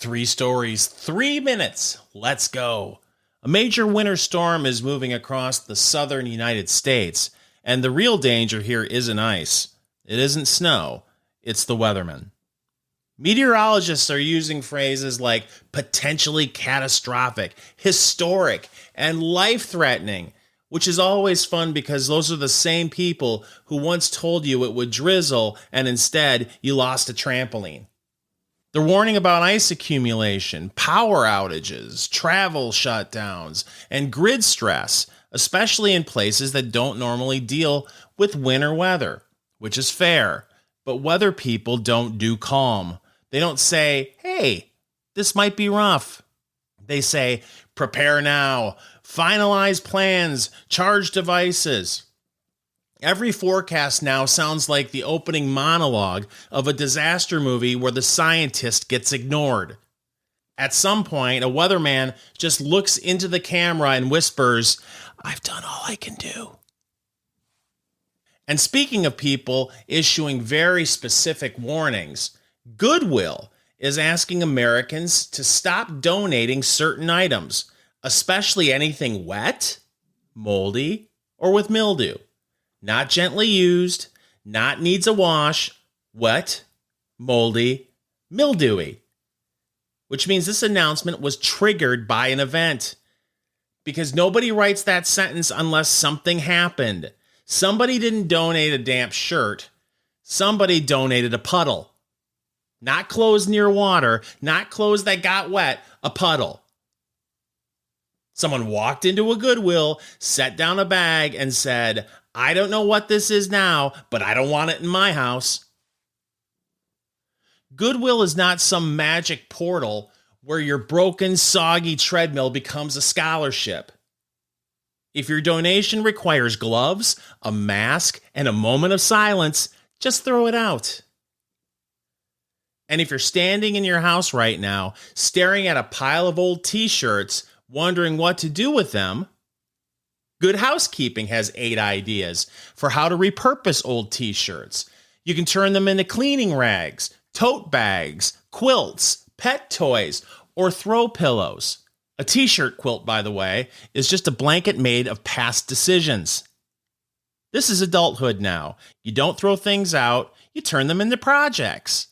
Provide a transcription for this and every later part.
3 stories, 3 minutes. Let's go. A major winter storm is moving across the southern United States, and the real danger here isn't ice. It isn't snow. It's the weathermen. Meteorologists are using phrases like potentially catastrophic, historic, and life-threatening, which is always fun because those are the same people who once told you it would drizzle and instead you lost a trampoline. They're warning about ice accumulation, power outages, travel shutdowns, and grid stress, especially in places that don't normally deal with winter weather, which is fair. But weather people don't do calm. They don't say, hey, this might be rough. They say, prepare now, finalize plans, charge devices. Every forecast now sounds like the opening monologue of a disaster movie where the scientist gets ignored. At some point, a weatherman just looks into the camera and whispers, I've done all I can do. And speaking of people issuing very specific warnings, Goodwill is asking Americans to stop donating certain items, especially anything wet, moldy, or with mildew. Not gently used, not needs a wash, wet, moldy, mildewy. Which means this announcement was triggered by an event. Because nobody writes that sentence unless something happened. Somebody didn't donate a damp shirt. Somebody donated a puddle. Not clothes near water, not clothes that got wet, a puddle. Someone walked into a Goodwill, set down a bag, and said, I don't know what this is now, but I don't want it in my house. Goodwill is not some magic portal where your broken, soggy treadmill becomes a scholarship. If your donation requires gloves, a mask, and a moment of silence, just throw it out. And if you're standing in your house right now, staring at a pile of old t-shirts, wondering what to do with them, Good Housekeeping has 8 ideas for how to repurpose old t-shirts. You can turn them into cleaning rags, tote bags, quilts, pet toys, or throw pillows. A t-shirt quilt, by the way, is just a blanket made of past decisions. This is adulthood now. You don't throw things out, you turn them into projects.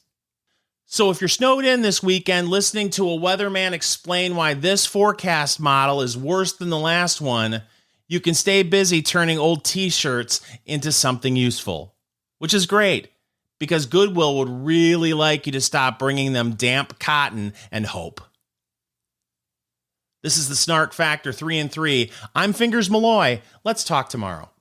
So if you're snowed in this weekend listening to a weatherman explain why this forecast model is worse than the last one, you can stay busy turning old t-shirts into something useful, which is great because Goodwill would really like you to stop bringing them damp cotton and hope. This is the Snark Factor 3 and 3. I'm Fingers Malloy. Let's talk tomorrow.